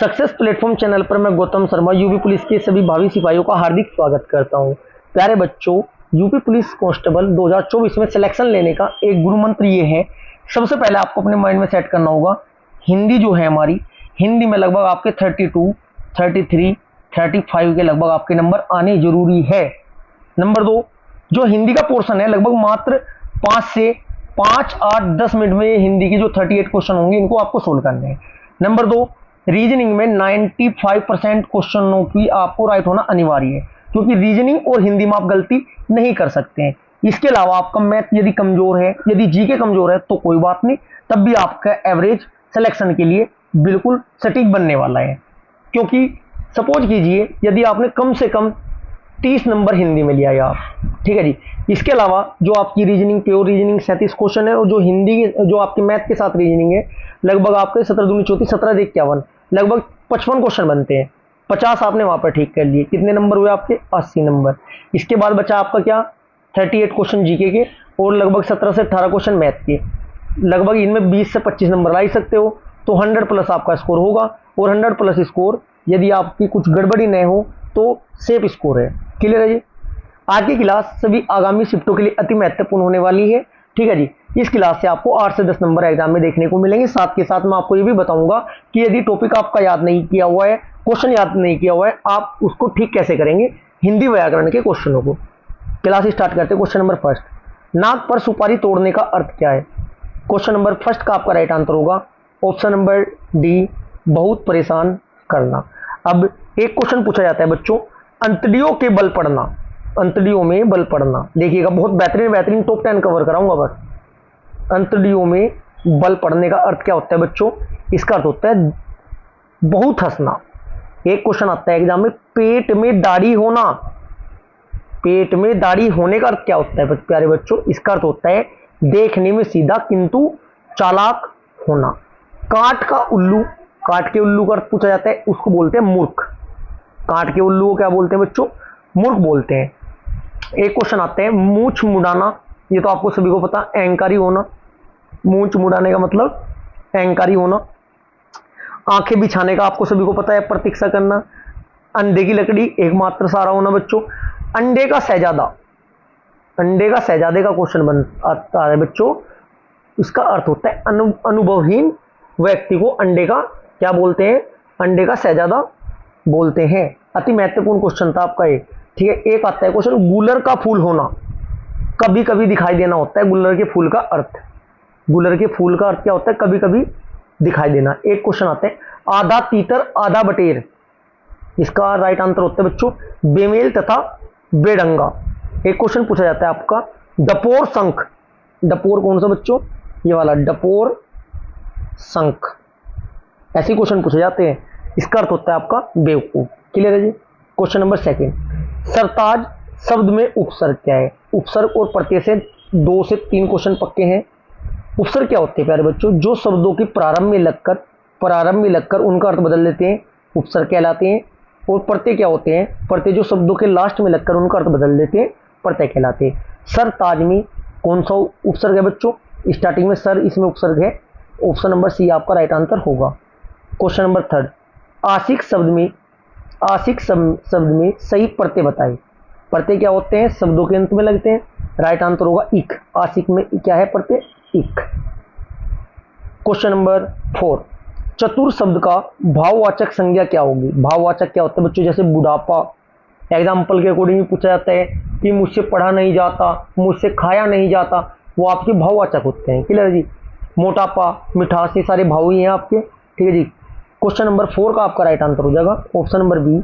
Success platform channel पर मैं Gautam Sharma UP police के सभी भावी सिपाहियों का हार्दिक स्वागत करता हूं। प्यारे बच्चों, यूपी पुलिस कांस्टेबल 2024 में सिलेक्शन लेने का एक गुरु मंत्र ये है। सबसे पहले आपको अपने माइंड में सेट करना होगा, हिंदी जो है हमारी, हिंदी में लगभग आपके 32, 33, 35 के लगभग आपके नंबर आने जरूरी है। नंबर 2, जो हिंदी का पोर्शन है लगभग मात्र 5 8 10 मिनट में हिंदी की जो 38 क्वेश्चन होंगे इनको आपको सोल्व करने हैं। नंबर 2, रीजनिंग में 95% क्वेश्चनों की आपको राइट होना अनिवार्य है, क्योंकि रीजनिंग और हिंदी में आप गलती नहीं कर सकते हैं। इसके अलावा आपका मैथ यदि कमजोर है, यदि जीके कमजोर है तो कोई बात नहीं, तब भी आपका एवरेज सिलेक्शन के लिए बिल्कुल सटीक बनने वाला है। क्योंकि सपोज कीजिए यदि आपने कम से कम 30 नंबर हिंदी में लिया है आप, ठीक है जी। इसके अलावा जो आपकी रीजनिंग, प्योर रीजनिंग 37 क्वेश्चन है, और जो हिंदी जो आपके मैथ के साथ रीजनिंग है लगभग आपके 17 दूनी 34, 17 51, लगभग 55 क्वेश्चन बनते हैं। 50 आपने वहां पर ठीक कर लिए, कितने नंबर हुए आपके? 80 नंबर। इसके बाद बचा आपका क्या? 38 क्वेश्चन जीके के और लगभग 17 से 18 क्वेश्चन मैथ के। लगभग इनमें 20 से 25 नंबर ला सकते हो, तो 100 प्लस आपका स्कोर होगा। और 100 प्लस स्कोर यदि आपकी कुछ गड़बड़ी न हो तो सेफ स्कोर है। क्लियर है जी। आज की क्लास सभी आगामी शिफ्टों के लिए अति महत्वपूर्ण होने वाली है, ठीक है जी। इस क्लास से आपको 8 से 10 नंबर एग्जाम में देखने को मिलेंगे। साथ के साथ मैं आपको ये भी बताऊंगा कि यदि टॉपिक आपका याद नहीं किया हुआ है, क्वेश्चन याद नहीं किया हुआ है, आप उसको ठीक कैसे करेंगे हिंदी व्याकरण के क्वेश्चनों को। क्लास स्टार्ट करते हैं। क्वेश्चन नंबर फर्स्ट, नाक पर सुपारी तोड़ने का अर्थ क्या है? क्वेश्चन नंबर फर्स्ट का आपका राइट आंसर होगा ऑप्शन नंबर डी, बहुत परेशान करना। अब एक क्वेश्चन पूछा जाता है बच्चों, अंतड़ियों के बल पड़ना, अंतड़ियों में बल पड़ना। देखिएगा बहुत बेहतरीन टॉप 10 कवर कराऊंगा बस। अंतड़ियों में बल पड़ने का अर्थ क्या होता है बच्चों? इसका अर्थ होता है बहुत हंसना। एक क्वेश्चन आता है एग्जाम में, पेट में दाढ़ी होना। पेट में दाढ़ी होने का अर्थ क्या होता है प्यारे बच्चों? इसका अर्थ होता है देखने में सीधा किंतु चालाक होना। काट का उल्लू, काट के उल्लू का अर्थ पूछा जाता है, उसको बोलते हैं मूर्ख। काट के उल्लू को क्या बोलते हैं बच्चों? मूर्ख बोलते हैं। एक क्वेश्चन आता है, मूंछ मुड़ाना। ये तो आपको सभी को पता, अहंकारी होना। मूंछ मुड़ाने का मतलब अहंकारी होना। आंखें बिछाने का आपको सभी को पता है, प्रतीक्षा करना। अंडे की लकड़ी, एकमात्र सहारा होना बच्चों। अंडे का शहजादा, अंडे का शहजादे का क्वेश्चन बन आता है बच्चों। इसका अर्थ होता है अनुभवहीन व्यक्ति को अंडे का क्या बोलते हैं? अंडे का शहजादा बोलते हैं। अति महत्वपूर्ण क्वेश्चन था आपका ये, ठीक है। एक आता है क्वेश्चन, गुलर का फूल होना। कभी कभी दिखाई देना होता है गुलर के फूल का अर्थ। गुलर के फूल का अर्थ क्या होता है? कभी कभी दिखाई देना। एक क्वेश्चन आता है, आधा तीतर आधा बटेर। इसका राइट आंसर होता है बच्चों बेमेल तथा बेढंगा। एक क्वेश्चन पूछा जाता है आपका, डपोर शंख। डपोर कौन सा बच्चों? ये वाला डपोर शंख। ऐसे क्वेश्चन पूछे जाते हैं। इसका अर्थ होता है आपका बेवकूफ। क्लियर है जी। क्वेश्चन नंबर सेकंड, सरताज शब्द में उपसर्ग क्या है? उपसर्ग और प्रत्यय से 2 से 3 क्वेश्चन पक्के हैं। उपसर्ग क्या होते हैं प्यारे बच्चों? जो शब्दों की प्रारंभ में लगकर उनका अर्थ बदल देते हैं, उपसर्ग कहलाते हैं। और प्रत्यय क्या होते हैं? प्रत्यय जो शब्दों के लास्ट में लगकर उनका अर्थ बदल देते हैं, प्रत्यय कहलाते हैं। सरताज में कौन सा उपसर्ग है बच्चों? स्टार्टिंग में सर, इसमें उपसर्ग है। ऑप्शन नंबर सी आपका राइट आंसर होगा। क्वेश्चन नंबर थर्ड, आशिक शब्द में सही प्रत्यय बताएं। प्रत्यय क्या होते हैं? शब्दों के अंत में लगते हैं। राइट आंसर होगा इक। आशिक में क्या है प्रत्यय? इक। क्वेश्चन नंबर 4, चतुर शब्द का भाववाचक संज्ञा क्या होगी? भाववाचक क्या होता है बच्चों? जैसे बुढ़ापा, एग्जाम्पल के अकॉर्डिंग पूछा जाता है कि मुझसे पढ़ा नहीं जाता, मुझसे खाया नहीं जाता, वो आपके भाववाचक होते हैं। क्लियर जी। मोटापा, मिठास, ये सारे भाव ही हैं आपके, ठीक है जी। क्वेश्चन नंबर 4 का आपका राइट आंसर हो जाएगा ऑप्शन नंबर बी,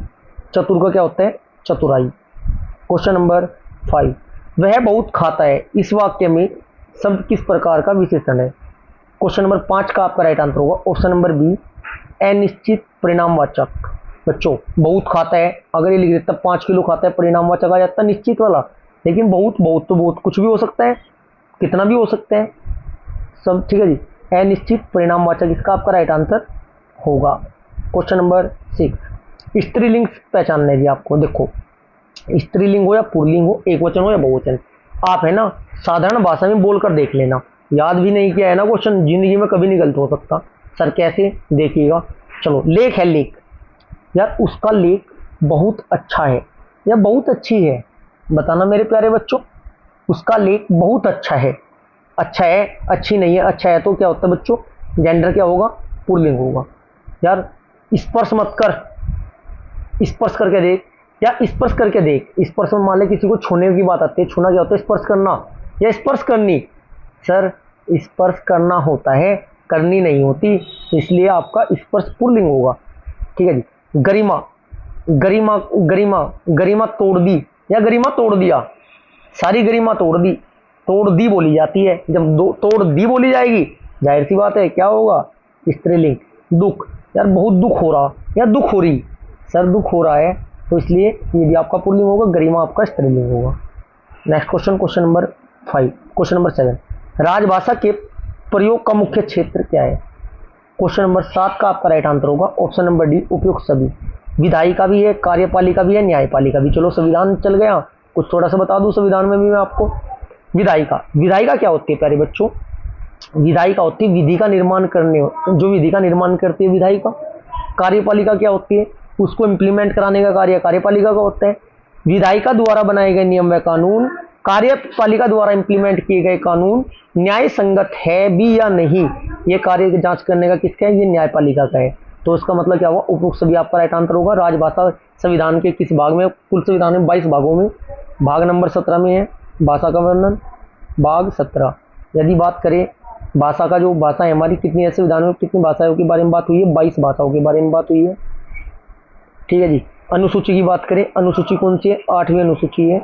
चतुर का क्या होता है? चतुराई। क्वेश्चन नंबर 5, वह बहुत खाता है। इस वाक्य में शब्द किस प्रकार का विशेषण है? क्वेश्चन नंबर 5 का आपका राइट आंसर होगा ऑप्शन नंबर बी, अनिश्चित परिणामवाचक। बच्चों बहुत खाता है, अगर ये लिख देता 5 किलो खाता है, परिणामवाचक आ जाता निश्चित वाला। लेकिन बहुत तो बहुत कुछ भी हो सकता है, कितना भी हो सकता है सब, ठीक है जी। अनिश्चित परिणामवाचक इसका आपका राइट आंसर होगा। क्वेश्चन नंबर 6, स्त्रीलिंग पहचानना है जी आपको। देखो स्त्रीलिंग हो या पुल्लिंग हो, एक वचन हो या बहुवचन, आप है ना साधारण भाषा में बोलकर देख लेना। याद भी नहीं किया है ना क्वेश्चन, जिंदगी में कभी नहीं गलत हो सकता। सर कैसे? देखिएगा, चलो लेक है, लेक, यार उसका लेक बहुत अच्छा है या बहुत अच्छी है, बताना मेरे प्यारे बच्चों। उसका लेक बहुत अच्छा है, अच्छा है, अच्छी नहीं है, अच्छा है तो क्या होता है बच्चों, जेंडर क्या होगा, पुल्लिंग होगा। यार स्पर्श मत कर, स्पर्श करके देख, या स्पर्श करके देख, स्पर्श में मान ले किसी को छूने की बात आती है, छूना क्या होता है, स्पर्श करना या स्पर्श करनी। सर स्पर्श करना होता है, करनी नहीं होती, इसलिए आपका स्पर्श पुल्लिंग होगा। ठीक है जी। गरिमा, गरिमा, गरिमा, गरिमा तोड़ दी या गरिमा तोड़ दिया, सारी गरिमा तोड़ दी, तोड़ दी बोली जाती है, जब दो तोड़ दी बोली जाएगी जाहिर सी बात है क्या होगा, स्त्रीलिंग। दुख, यार बहुत दुख हो रहा या दुख हो रही, सर दुख हो रहा है तो इसलिए ये भी आपका पुल्लिंग होगा, गरिमा आपका स्त्रीलिंग होगा। Next question, question number 5, question number 7, राजभाषा के प्रयोग का मुख्य क्षेत्र क्या है। क्वेश्चन नंबर 7 का आपका राइट आंसर होगा ऑप्शन नंबर डी, उपयुक्त सभी। विधायिका भी है, कार्यपालिका भी है, न्यायपालिका भी। चलो संविधान चल गया, कुछ थोड़ा सा बता दूं संविधान में भी मैं आपको। विधायिका, विधायिका क्या होती है प्यारे बच्चों, विधायिका होती है विधि का निर्माण करने, जो विधि का निर्माण करती है विधायिका। कार्यपालिका क्या होती है, उसको इम्प्लीमेंट कराने का कार्य कार्यपालिका का होता है। विधायिका द्वारा बनाए गए नियम व कानून, कार्यपालिका द्वारा इंप्लीमेंट किए गए कानून न्याय संगत है भी या नहीं, ये कार्य की जांच करने का किसका है, ये न्यायपालिका का है। तो इसका मतलब क्या हुआ, उपयुक्त सभी आपका राइट आंसर होगा। राजभाषा संविधान के किस भाग में, कुल संविधान में 22 भागों में, भाग नंबर 17 में है भाषा का वर्णन, भाग 17। यदि बात करें भाषा का, जो भाषा है हमारी कितनी है संविधान में, कितनी भाषाओं के बारे में बात हुई है, 22 भाषाओं के बारे में बात हुई है। ठीक है जी। अनुसूची की बात करें, अनुसूची कौन सी है, 8वीं अनुसूची है।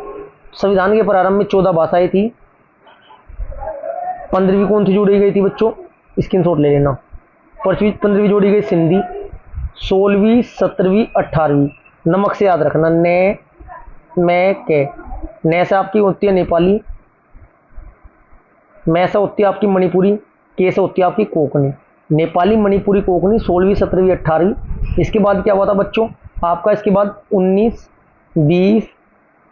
संविधान के प्रारंभ में 14 भाषाएं थी, 15वीं कौन सी जोड़ी गई थी बच्चों, स्क्रीनशॉट ले लेना। 15वीं जोड़ी गई सिंधी, 16वीं 17वीं 18वीं, नमक से याद रखना, ने मैं के, ने से आपकी होती है नेपाली, मैं से होती है आपकी मणिपुरी, के से होती है आपकी कोंकणी। नेपाली, मणिपुरी, कोंकणी 16वीं 17वीं 18वीं। इसके बाद क्या हुआ था बच्चों आपका, इसके बाद 19 20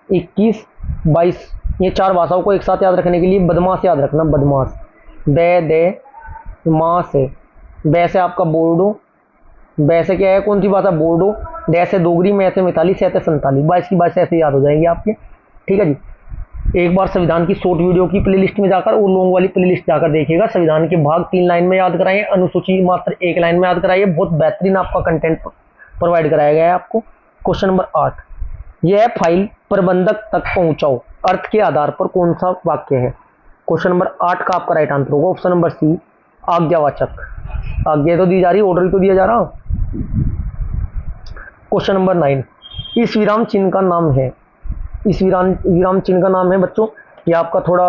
21 22, ये 4 भाषाओं को एक साथ याद रखने के लिए बदमाश याद रखना, बदमाश, बे दे माँ से, बे से आपका बोर्डो, बे से क्या है कौन सी भाषा, बोर्डो, डे से डोगरी, मैं से मिताली, से संताली, 22 की 22 ऐसे याद हो जाएंगे आपके। ठीक है जी। एक बार संविधान की शॉर्ट वीडियो की प्लेलिस्ट में जाकर और लॉन्ग वाली प्लेलिस्ट जाकर देखिएगा, संविधान के भाग 3 लाइन में याद कराइए, अनुसूची मात्र 1 लाइन में याद कराइए, बहुत बेहतरीन आपका कंटेंट प्रोवाइड कराया गया है आपको। क्वेश्चन नंबर 8, यह फाइल प्रबंधक तक पहुंचाओ, अर्थ के आधार पर कौन सा वाक्य है। क्वेश्चन नंबर 8 का आपका राइट आंसर होगा ऑप्शन नंबर सी, आज्ञावाचक। आज्ञा तो दी जा रही, ऑर्डर तो दिया जा रहा। क्वेश्चन नंबर 9, इस विराम चिन्ह का नाम है, इस विराम चिन्ह का नाम है बच्चों, ये आपका थोड़ा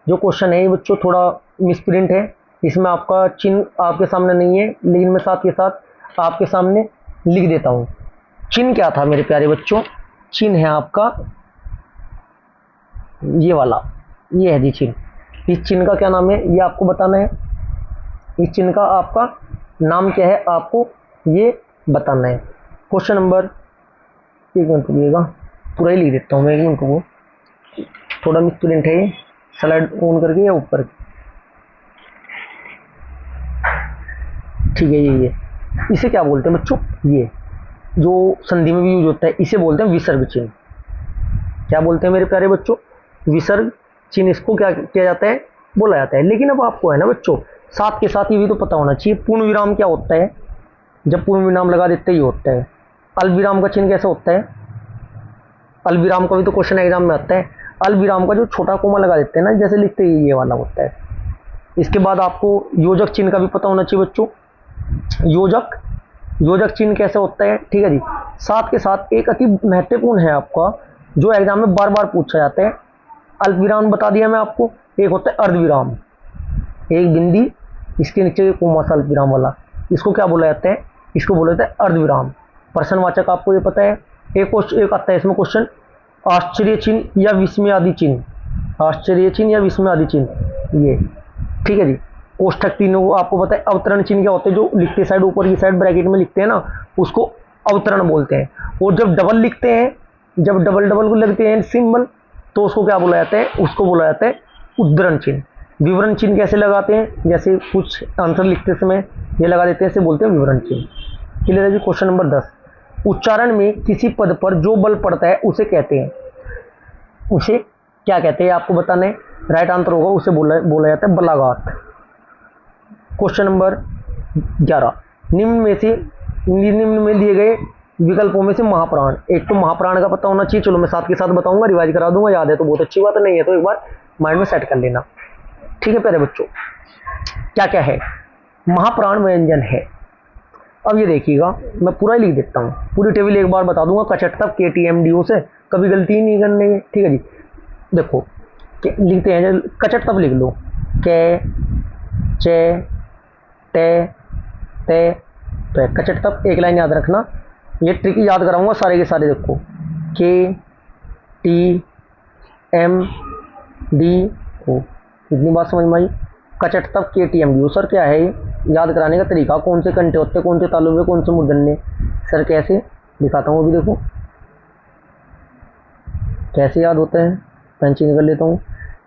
जो क्वेश्चन है ये बच्चों थोड़ा मिसप्रिंट है, इसमें आपका चिन्ह आपके सामने नहीं है, लेकिन मैं साथ के साथ आपके सामने लिख देता हूँ। चिन्ह क्या था मेरे प्यारे बच्चों, चिन्ह है आपका ये वाला, ये है जी चिन्ह। इस चिन्ह का क्या नाम है ये आपको बताना है, इस चिन्ह का आपका नाम क्या है आपको ये बताना है। क्वेश्चन नंबर, एक मिनट रुकिएगा, पूरा ही लिख देता हूँ मैं, एक मिनट को, थोड़ा मिसप्रिंट है ये, स्लाइड ऑन करके या ऊपर, ठीक है ये इसे क्या बोलते हैं बच्चों, ये जो संधि में भी यूज होता है इसे बोलते हैं विसर्ग चिन्ह। क्या बोलते हैं मेरे प्यारे बच्चों, विसर्ग चिन्ह, इसको क्या किया जाता है, बोला जाता है। लेकिन अब आपको है ना बच्चों साथ के साथ ये भी तो पता होना चाहिए पूर्ण विराम क्या होता है, जब पूर्ण विराम लगा देते ही होता है। अल्पविराम का चिन्ह कैसे होता है, अल्पविराम का भी तो क्वेश्चन एग्जाम में आता है। अल्पविराम का जो छोटा कोमा लगा देते हैं ना, जैसे लिखते ही ये वाला होता है। इसके बाद आपको योजक चिन्ह का भी पता होना चाहिए बच्चों, योजक चिन्ह कैसे होता है, ठीक है जी। साथ के साथ एक अति महत्वपूर्ण है आपका, जो एग्जाम में बार बार पूछा जाता है, अल्पविराम बता दिया मैं आपको, एक होता है अर्धविराम, एक बिंदी इसके नीचे कोमा सा अल्पविराम वाला, इसको क्या बोला जाता है, इसको बोला जाता है अर्धविराम। प्रश्नवाचक आपको ये पता है। एक आता है इसमें क्वेश्चन, आश्चर्य चिन्ह या विस्मय आदि चिन्ह, आश्चर्य चिन्ह या विस्मय आदि चिन्ह, ये ठीक है जी। कोष्ठक तीनों को आपको पता है। अवतरण चिन्ह क्या होते हैं, जो लिखते साइड ऊपर की साइड ब्रैकेट में लिखते हैं ना, उसको अवतरण बोलते हैं। और जब डबल लिखते हैं, जब डबल को लगते हैं सिंबल, तो उसको क्या बोला जाता है, उसको बोला जाता है उद्धरण चिन्ह। विवरण चिन्ह कैसे लगाते हैं, जैसे कुछ आंसर लिखते समय ये लगा देते हैं, इसे बोलते हैं विवरण चिन्ह। क्लियर है जी। क्वेश्चन नंबर 10, उच्चारण में किसी पद पर जो बल पड़ता है उसे कहते हैं, उसे क्या कहते हैं आपको बताना है। राइट आंसर होगा उसे बोला जाता है बलाघात। क्वेश्चन नंबर 11, निम्न में दिए गए विकल्पों में से महाप्राण, एक तो महाप्राण का पता होना चाहिए, चलो मैं साथ के साथ बताऊंगा, रिवाइज करा दूंगा, याद है तो बहुत अच्छी बात, नहीं है तो एक बार माइंड में सेट कर लेना। ठीक है प्यारे बच्चों, क्या क्या है महाप्राण व्यंजन है। अब ये देखिएगा, मैं पूरा ही लिख देता हूँ, पूरी टेबल एक बार बता दूंगा, कचट तक KTMDO से कभी गलती ही नहीं करने की। ठीक है जी, देखो लिखते हैं, कचट तब लिख लो, के चे टे ते तो कचट तब एक लाइन याद रखना, ये ट्रिक याद कराऊंगा सारे के सारे। देखो KTMDO, इतनी बात समझ में आई। कचट तब KTMDO सर क्या है, याद कराने का तरीका, कौन से कंटे होते हैं, कौन से तालुबे, कौन से मूर्धन्य, सर कैसे दिखाता हूँ अभी देखो कैसे याद होते हैं, पेंसिल कर लेता हूँ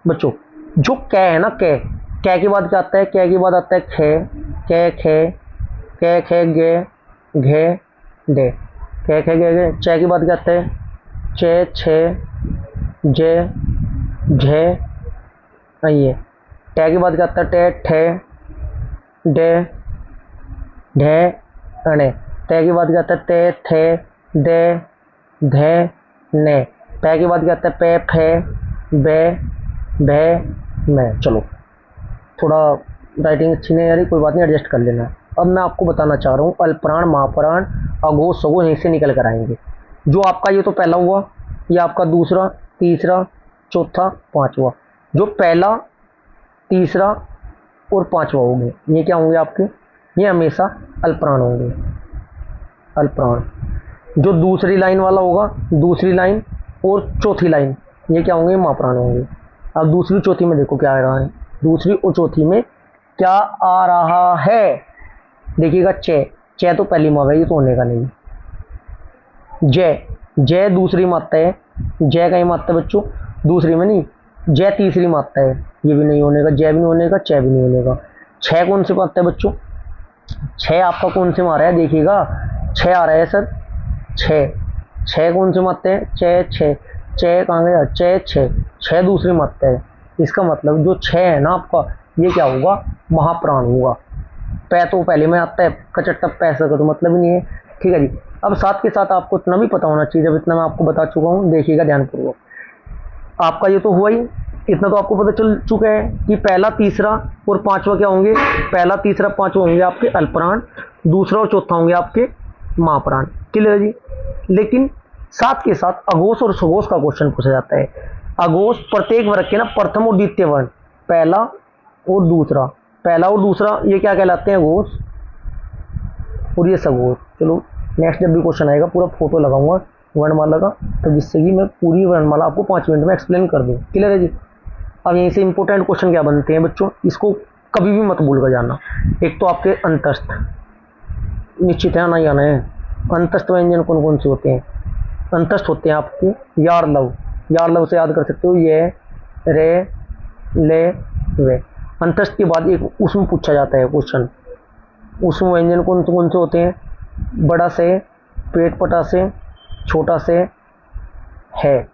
बच्चों। जो कै है ना, कै के बाद क्या आता है, कै के बाद आता है खे, कै खे, कै खे गे घे डे, कै खे गे गे। चे के बाद क्या आता है, चे छे जे झे ये। टे के बाद क्या आता है, टे ठे डे ढे अणे। ते के बाद क्या आता है, ते थे दे धे ने। पे के बाद क्या आता है, पे फे बे भे मैं। चलो थोड़ा राइटिंग अच्छी नहीं आ रही, कोई बात नहीं, एडजस्ट कर लेना। अब मैं आपको बताना चाह रहा हूँ अल्पप्राण महाप्राण अघोष सघोष यहीं से निकल कर आएंगे। जो आपका ये तो पहला हुआ, ये आपका दूसरा तीसरा चौथा पांचवा, जो पहला तीसरा और पांचवा होंगे ये क्या होंगे आपके, ये हमेशा अल्पप्राण होंगे, अल्पप्राण। जो दूसरी लाइन वाला होगा, दूसरी लाइन और चौथी लाइन, ये क्या होंगे, महाप्राण होंगे। अब दूसरी चौथी में देखो क्या आ रहा है, दूसरी और चौथी में क्या आ रहा है, देखिएगा चे, चे तो पहली मात्रा है, ये तो होने का नहीं। जय, जय दूसरी मात्रा है, जय का ही मात्रा बच्चों, दूसरी में नहीं, जय तीसरी मात्रा है, ये भी नहीं होने का, जय भी नहीं होने का, चे भी नहीं होने का। छह कौन सी मात्रा है बच्चों, छह आपका कौन से मारा है, देखिएगा छह आ रहा है सर, छह, छह कौन से मात्रा है, चे छह, चे कहाँ गया, चे छह, छह दूसरी मात्रा है। इसका मतलब जो छह है ना आपका, ये क्या होगा, महाप्राण होगा। पै तो पहले में आता है, कचट तक पैसा का तो मतलब ही नहीं है। ठीक है जी, अब साथ के साथ आपको इतना भी पता होना चाहिए, जब इतना मैं आपको बता चुका हूँ, देखिएगा ध्यानपूर्वक। आपका ये तो हुआ ही, इतना तो आपको पता चल चुका है कि पहला तीसरा और पांचवा क्या होंगे, पहला तीसरा पांचवा होंगे आपके अल्पप्राण, दूसरा और चौथा होंगे आपके महाप्राण। क्लियर जी। लेकिन साथ के साथ अघोष और सघोष का क्वेश्चन पूछा जाता है। अघोष प्रत्येक वर्ग के ना प्रथम और द्वितीय वर्ण, पहला और दूसरा, पहला और दूसरा ये क्या कहलाते हैं, अघोष, और ये सघोष। चलो नेक्स्ट जब भी क्वेश्चन आएगा पूरा फोटो लगाऊंगा वर्णमाला का, तो जिससे कि मैं पूरी वर्णमाला आपको 5 मिनट में एक्सप्लेन कर दूँ। क्लियर है जी। अब यहीं से इंपॉर्टेंट क्वेश्चन क्या बनते हैं बच्चों, इसको कभी भी मत भूल कर जाना। एक तो आपके अंतस्थ निश्चित है आना ही आना है। अंतस्थ व्यंजन कौन कौन से होते हैं, अंतस्थ होते हैं आपके यारलव, यारलव से याद कर सकते हो, ये रे ले वे। अंतस्थ के बाद एक उसमें पूछा जाता है क्वेश्चन, उसमें व्यंजन कौन से होते हैं, बड़ा से, पेट पटा से, छोटा से है,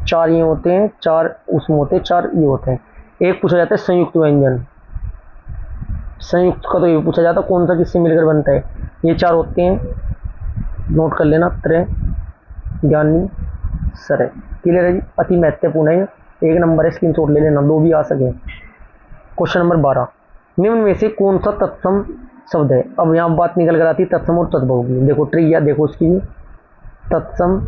चार ये होते हैं, चार उसमें होते हैं, चार ये होते हैं। एक पूछा जाता है संयुक्त व्यंजन, संयुक्त का तो ये पूछा जाता है कौन सा किससे मिलकर बनता है, ये चार होते हैं, नोट कर लेना, त्रय ज्ञानी सरय। क्लियर है जी, अति महत्वपूर्ण है, एक नंबर है, स्क्रीनशॉट ले लेना, दो भी आ सके। क्वेश्चन नंबर 12, निम्न में से कौन सा तत्सम शब्द है। अब यहाँ बात निकल कर आती है तत्सम और तद्भव की। देखो ट्रिक देखो उसकी, तत्सम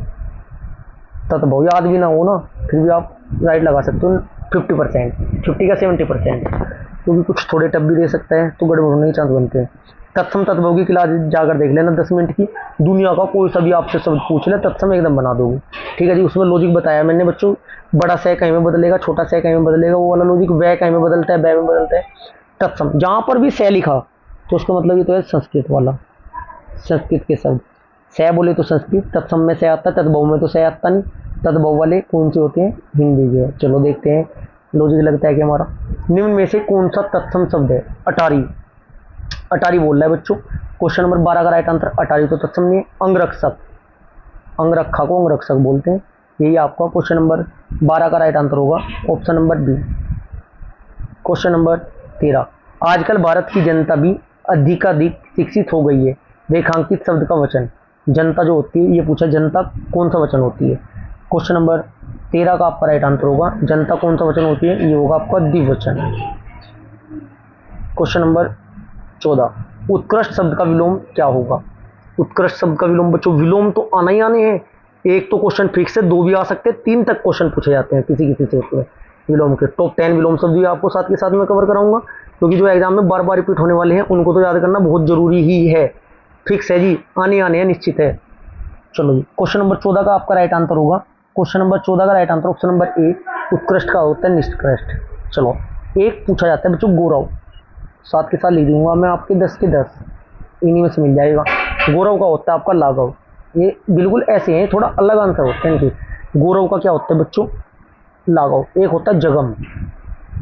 तद्भव याद भी ना हो ना, फिर भी आप राइट लगा सकते हो 50%, 50 का 70%, क्योंकि कुछ थोड़े टप भी दे सकता है तो गड़बड़ होने के चांस बनते हैं। तत्सम तद्भव की क्लास जाकर देख लेना 10 मिनट की, दुनिया का कोई सा भी आपसे शब्द पूछ ले तत्सम एकदम बना दोगे। ठीक है जी, उसमें लॉजिक बताया मैंने बच्चों, बड़ा से कहीं में बदलेगा, छोटा से कहीं में बदलेगा, वो वाला लॉजिक, वह कहीं में बदलता है, वह में बदलता है। तत्सम जहाँ पर भी से लिखा तो उसका मतलब ये तो है संस्कृत वाला, संस्कृत के शब्द, से बोले तो संस्कृत, तत्सम में से आता है, तद्भव में तो से आता नहीं, तद्भव वाले कौन से होते हैं, हिंदी के। चलो देखते हैं लॉजिक लगता है कि हमारा। निम्न में से कौन सा तत्सम शब्द है, अटारी, अटारी बोल रहा है बच्चों। क्वेश्चन नंबर 12 का राइट आंसर अटारी तो तत्सम नहीं है, अंगरक्षक, अंगरखा को अंगरक्षक बोलते हैं। यही आपका क्वेश्चन नंबर 12 का राइट आंसर होगा, option number B. Question number 13, आजकल भारत की जनता भी अधिकाधिक शिक्षित हो गई है, रेखांकित शब्द का वचन। जनता जो होती है, ये पूछा जनता कौन सा वचन होती है। क्वेश्चन नंबर 13 का आपका राइट आंसर होगा, जनता कौन सा वचन होती है, ये होगा आपका द्विवचन। क्वेश्चन नंबर 14, उत्कृष्ट शब्द का विलोम क्या होगा। उत्कृष्ट शब्द का विलोम बच्चों, विलोम तो आना ही आने हैं। एक तो क्वेश्चन फिक्स है, दो भी आ सकते हैं, 3 तक क्वेश्चन पूछे जाते हैं किसी किसी से में विलोम के। टॉप 10 विलोम शब्द भी आपको साथ के साथ में कवर कराऊंगा, क्योंकि जो एग्जाम में बार बार रिपीट होने वाले हैं उनको तो याद करना बहुत जरूरी ही है। फिक्स है जी, आने आने हैं, निश्चित है। चलो जी, क्वेश्चन नंबर 14 का आपका राइट आंसर होगा, क्वेश्चन नंबर 14 का right answer option number A, उत्कृष्ट का होता है निष्कृष्ट। चलो, एक पूछा जाता है बच्चों गौरव, साथ के साथ लिख दूंगा मैं आपके 10 के 10, इन्हीं में से मिल जाएगा। गौरव का होता है आपका लाघव। ये बिल्कुल ऐसे हैं, थोड़ा अलग आंसर होते हैं इनके। गौरव का क्या होता है बच्चों, लाघव। एक होता है जगम,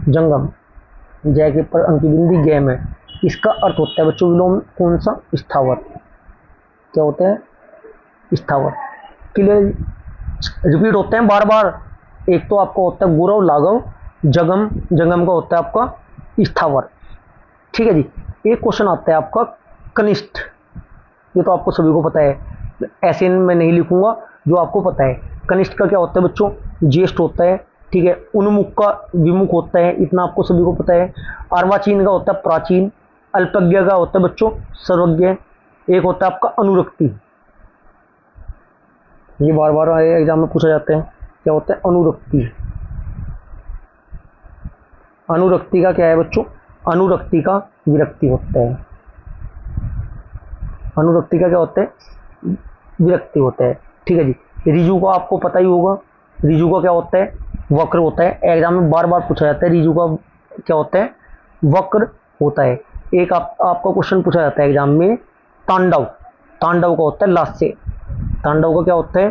जंगम, जय के पर अंकी बिंदी गेम है, इसका अर्थ होता है बच्चों विलोम कौन सा, स्थावर। क्या होता है, स्थावर। क्लियर, रिपीट होते हैं बार बार। एक तो आपका होता है गौरव लाघव, जगम, जंगम का होता है आपका स्थावर। ठीक है जी। एक क्वेश्चन आता है आपका कनिष्ठ, ये तो आपको सभी को पता है, ऐसे मैं नहीं लिखूंगा, जो आपको पता है। कनिष्ठ का क्या होता है बच्चों, ज्येष्ठ होता है। ठीक है, उन्मुख का विमुख होता है, इतना आपको सभी को पता है। अर्वाचीन का होता है प्राचीन, अल्पज्ञ का होता है बच्चों सर्वज्ञ। एक होता है आपका अनुरक्ति, ये बार बार एग्जाम में पूछा जाता है, क्या होता है अनुरक्ति। अनुरक्ति का क्या है बच्चों, अनुरक्ति का विरक्ति होता है। अनुरक्ति का क्या होता है, विरक्ति होता है। ठीक है जी। रिजु का आपको पता ही होगा, रिजु का क्या होता है, वक्र होता है। एग्जाम में बार बार पूछा जाता है, रिजु का क्या होता है, वक्र होता है। एक आपका क्वेश्चन पूछा जाता है एग्जाम में, तांडव, तांडव का होता है लास्य। तांडव का क्या होता है,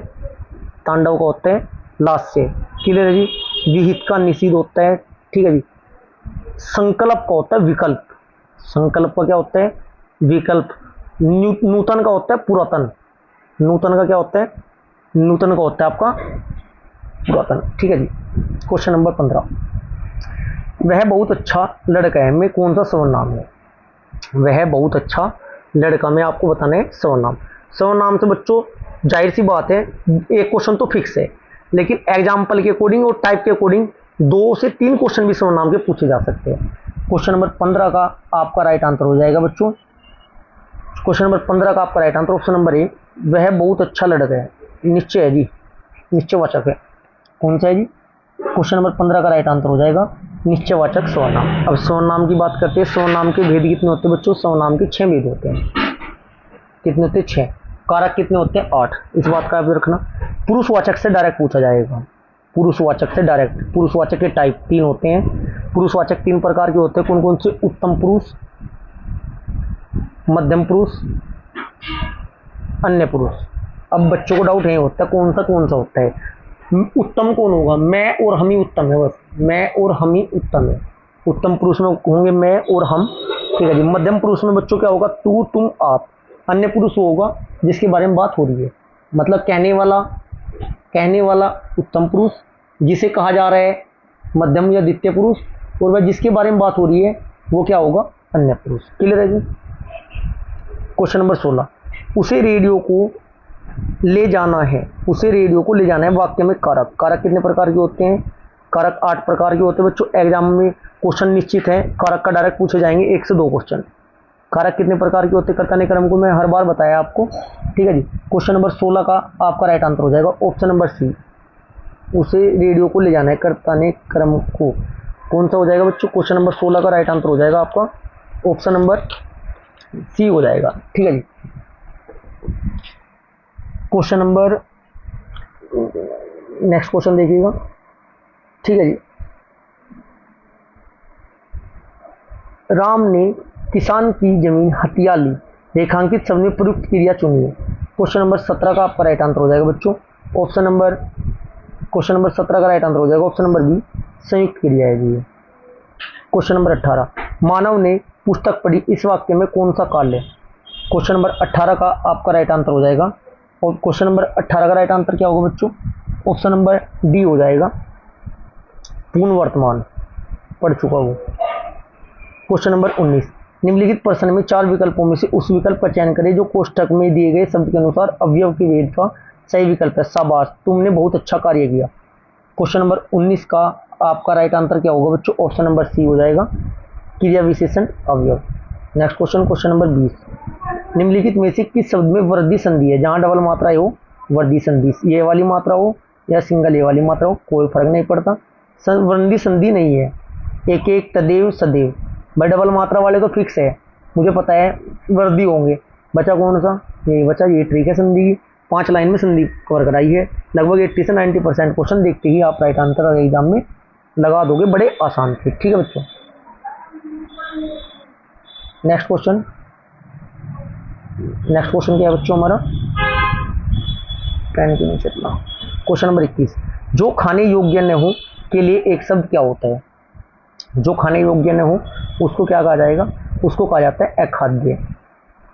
तांडव का होता है लास्य। क्लियर है जी। विहित का निषेध होता है। ठीक है जी। संकल्प का होता है विकल्प, संकल्प का क्या होता है, विकल्प। नूतन का होता है पुरातन, नूतन का क्या होता है, नूतन का होता है आपका पुरातन। ठीक है जी। क्वेश्चन नंबर 15, वह बहुत अच्छा लड़का है में कौन सा सर्वनाम है। वह बहुत अच्छा लड़का में आपको बताना है सर्वनाम। सर्वनाम से बच्चों जाहिर सी बात है, एक क्वेश्चन तो फिक्स है, लेकिन एग्जाम्पल के अकॉर्डिंग और टाइप के अकॉर्डिंग 2 से 3 क्वेश्चन भी सर्वनाम के पूछे जा सकते हैं। क्वेश्चन नंबर 15 का आपका राइट आंसर हो जाएगा बच्चों, क्वेश्चन नंबर 15 का आपका right answer option number A, वह बहुत अच्छा लड़का है। निश्चय है जी, निश्चयवाचक है। कौन सा है जी, क्वेश्चन नंबर 15 का राइट आंसर हो जाएगा निश्चयवाचक सर्वनाम। अब सर्वनाम की बात करते हैं, सर्वनाम के भेद कितने होते हैं बच्चों, सर्वनाम के 6 भेद होते हैं। कितने होते हैं, 6। कारक कितने होते हैं, 8। इस बात का याद रखना। पुरुषवाचक से डायरेक्ट पूछा जाएगा, पुरुषवाचक से डायरेक्ट। पुरुषवाचक के टाइप 3 होते हैं। पुरुषवाचक 3 प्रकार के होते हैं, कौन कौन से, उत्तम पुरुष, मध्यम पुरुष, अन्य पुरुष। अब बच्चों को डाउट नहीं होता कौन सा होता है। उत्तम कौन होगा, मैं और हम ही उत्तम है, बस मैं और हम ही उत्तम है। उत्तम पुरुष में होंगे मैं और हम। ठीक है जी। मध्यम पुरुष में बच्चों क्या होगा, तू, तुम, आप। अन्य पुरुष होगा जिसके बारे में बात हो रही है, मतलब कहने वाला उत्तम पुरुष, जिसे कहा जा रहा है मध्यम या द्वितीय पुरुष, और वह जिसके बारे में बात हो रही है वो क्या होगा, अन्य पुरुष। क्लियर है जी। क्वेश्चन नंबर 16, उसे रेडियो को ले जाना है, उसे रेडियो को ले जाना है वाक्य में कारक। कारक कितने प्रकार के होते हैं, कारक 8 प्रकार के होते हैं बच्चों। एग्जाम में क्वेश्चन निश्चित है, कारक का डायरेक्ट पूछे जाएंगे 1 से 2 क्वेश्चन। कारक कितने प्रकार के होते हैं, कर्ता ने क्रम को मैं हर बार बताया आपको। ठीक है जी। क्वेश्चन नंबर 16 का आपका राइट आंसर हो जाएगा ऑप्शन नंबर सी, उसे रेडियो को ले जाना है कर्ता ने क्रम को। कौन सा हो जाएगा बच्चों, क्वेश्चन नंबर 16 का राइट आंसर हो जाएगा आपका ऑप्शन नंबर सी हो जाएगा। ठीक है जी। क्वेश्चन नंबर, नेक्स्ट क्वेश्चन देखिएगा। ठीक है जी। राम ने किसान की जमीन हथिया ली, रेखांकित शब्द में प्रयुक्त क्रिया चुनिए। क्वेश्चन नंबर 17 का आपका राइट आंसर हो जाएगा बच्चों ऑप्शन नंबर, क्वेश्चन नंबर 17 का राइट आंसर हो जाएगा ऑप्शन नंबर बी, संयुक्त क्रिया है जी। क्वेश्चन नंबर 18, मानव ने पुस्तक पढ़ी, इस वाक्य में कौन सा काल है? क्वेश्चन नंबर 18 का आपका राइट आंसर हो जाएगा। और क्वेश्चन नंबर 18 का राइट आंसर क्या होगा बच्चों? ऑप्शन नंबर डी हो जाएगा, पूर्ण वर्तमान, पढ़ चुका वो। क्वेश्चन नंबर 19, निम्नलिखित प्रश्न में 4 विकल्पों में से उस विकल्प का चयन करें जो कोष्ठक में दिए गए शब्द के अनुसार अवयव के भेद का सही विकल्प है। शाबाश, तुमने बहुत अच्छा कार्य किया। क्वेश्चन नंबर 19 का आपका राइट आंसर क्या होगा बच्चों? ऑप्शन नंबर सी हो जाएगा, क्रिया विशेषण अवयव। नेक्स्ट क्वेश्चन, क्वेश्चन नंबर 20, निम्नलिखित में से किस शब्द में वृद्धि संधि है? जहां डबल मात्रा हो वृद्धि संधि, ये वाली मात्रा हो या सिंगल ए वाली मात्रा हो, कोई फर्क नहीं पड़ता, वृद्धि संधि नहीं है। एक एक, तदेव, सदैव, भाई डबल मात्रा वाले तो फिक्स है, मुझे पता है वृद्धि होंगे। बचा कौन सा? यही बचा, ये ट्रिक है संधि की। 5 लाइन में संधि कवर कराई है। लगभग 80 से 90% क्वेश्चन देखते ही आप राइट आंसर एग्जाम में लगा दोगे, बड़े आसान थे। ठीक है बच्चों, नेक्स्ट क्वेश्चन क्या है बच्चों हमारा? पेन क्यों नहीं चलना? क्वेश्चन नंबर 21, जो खाने योग्य न हो के लिए एक शब्द क्या होता है? जो खाने योग्य न हो उसको क्या कहा जाएगा? उसको कहा जाता है अखाद्य।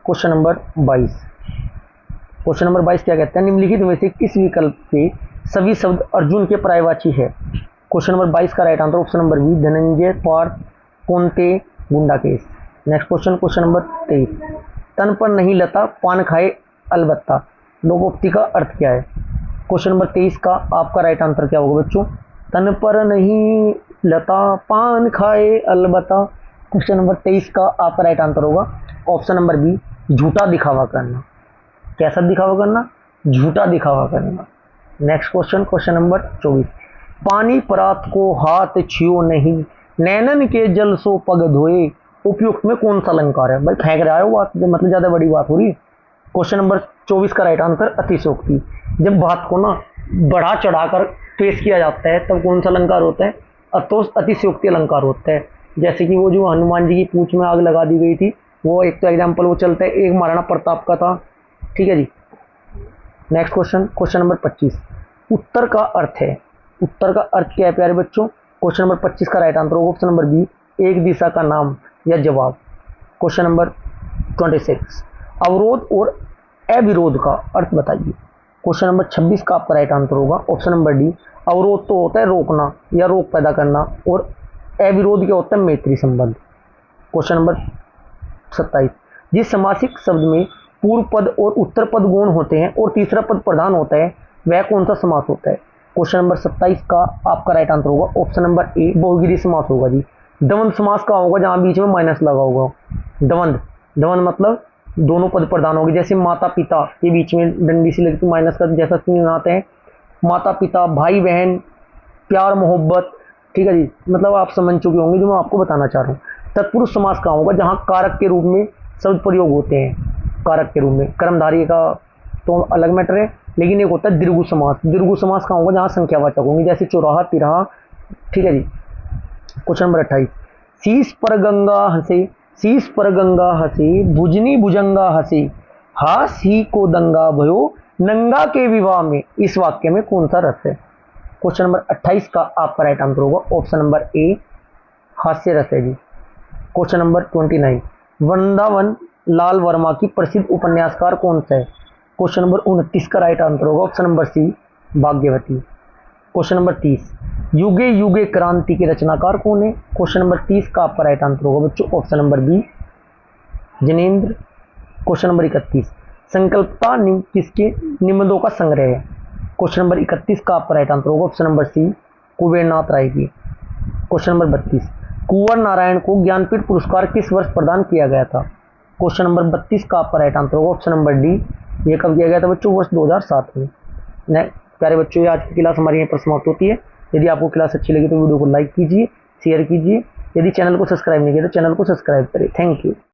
क्वेश्चन नंबर 22 क्या कहते हैं? निम्नलिखित में से किस विकल्प के सभी शब्द अर्जुन के पर्यायवाची है? क्वेश्चन नंबर 22 का right answer option number B, Dhananjay, Parth, Kaunte, Gudakesh. Next question, question number 23, तन पर नहीं लता पान खाए अलबत्ता, लोकोक्ति का अर्थ क्या है? क्वेश्चन नंबर 23 का आपका राइट आंसर क्या होगा बच्चों? तन पर नहीं लता पान खाए अलबत्ता। क्वेश्चन नंबर 23 का आपका राइट आंसर होगा ऑप्शन नंबर बी, झूठा दिखावा करना। कैसा दिखावा करना? झूठा दिखावा करना। नेक्स्ट क्वेश्चन, क्वेश्चन नंबर 24, पानी परात को हाथ छियो नहीं, नैनन के जल सो पग धोए, उपयुक्त में कौन सा अलंकार है? भाई फेंक रहा है वो बात, मतलब ज्यादा बड़ी बात हो रही है। क्वेश्चन नंबर 24 का राइट आंसर अतिशयोक्ति। जब बात को ना बढ़ा चढ़ाकर पेश किया जाता है तब कौन सा अलंकार होता है? अतिशयोक्ति अलंकार होता है। जैसे कि वो जो हनुमान जी की पूंछ में आग लगा दी गई थी, वो एक तो एग्जाम्पल वो चलता है, एक महाराणा प्रताप का था। ठीक है जी। नेक्स्ट क्वेश्चन, क्वेश्चन नंबर 25, उत्तर का अर्थ है। उत्तर का अर्थ क्या है प्यारे बच्चों? क्वेश्चन नंबर 25 का राइट आंसर होगा ऑप्शन नंबर बी, एक दिशा का नाम या जवाब। क्वेश्चन नंबर 26, अवरोध और अविरोध का अर्थ बताइए। क्वेश्चन नंबर 26 का आपका राइट आंसर होगा ऑप्शन नंबर डी, अवरोध तो होता है रोकना या रोक पैदा करना, और अविरोध क्या होता है? मैत्री संबंध। क्वेश्चन नंबर 27, जिस समासिक शब्द में पूर्व पद और उत्तर पद गौण होते हैं और तीसरा पद प्रधान होता है वह कौन सा समास होता है? क्वेश्चन नंबर 27 का आपका राइट आंसर होगा ऑप्शन नंबर ए, बहुगिरी समास होगा जी। द्वंद्व समास का होगा जहां बीच में माइनस लगा होगा। द्वंद्व मतलब दोनों पद प्रधान होगी, जैसे माता पिता के बीच में डंडी से लगती माइनस का जैसा चिन्ह आते हैं, माता पिता, भाई बहन, प्यार मोहब्बत। ठीक है जी, मतलब आप समझ चुके होंगे जो मैं आपको बताना चाह रहा हूँ। तत्पुरुष समास का होगा जहां कारक के रूप में शब्द प्रयोग होते हैं, कारक के रूप में। कर्मधारी का तो अलग मैटर है, लेकिन एक होता है दीर्घु समास। दीर्घु समास का होगा जहां संख्यावाचक होंगे, जैसे चौराहा, तिराहा। ठीक है जी। क्वेश्चन नंबर 28, शीश पर गंगा हंसे, भुजनी भुजंगा हंसे, हास ही को दंगा भयो, नंगा के विवाह में, इस वाक्य में कौन सा रस है? क्वेश्चन नंबर 28 का आपका राइट आंसर होगा ऑप्शन नंबर ए, हास्य रस है जी। क्वेश्चन नंबर 29, वृंदावन लाल वर्मा की प्रसिद्ध उपन्यासकार कौन सा है? क्वेश्चन नंबर 29 का राइट आंसर होगा ऑप्शन नंबर सी, भाग्यवती। क्वेश्चन नंबर 30, युगे युगे क्रांति के रचनाकार कौन है? क्वेश्चन नंबर 30 का आपका राइट आंसर होगा बच्चों option number B, Jinendra. Question number 31, संकल्पता किसके निबंधों का संग्रह है? क्वेश्चन नंबर 31 का आपका राइट आंसर होगा ऑप्शन नंबर सी, कुबेरनाथ राय की। क्वेश्चन नंबर 32, कुंवर नारायण को ज्ञानपीठ पुरस्कार किस वर्ष प्रदान किया गया था? क्वेश्चन नंबर 32 का आपका राइट आंसर होगा ऑप्शन नंबर डी, ये कब किया गया था बच्चों? वर्ष 2007 में। प्यारे बच्चों, ये आज की क्लास हमारी यहीं पर समाप्त होती है। यदि आपको क्लास अच्छी लगी तो वीडियो को लाइक कीजिए, शेयर कीजिए। यदि चैनल को सब्सक्राइब नहीं किया तो चैनल को सब्सक्राइब करें। Thank you.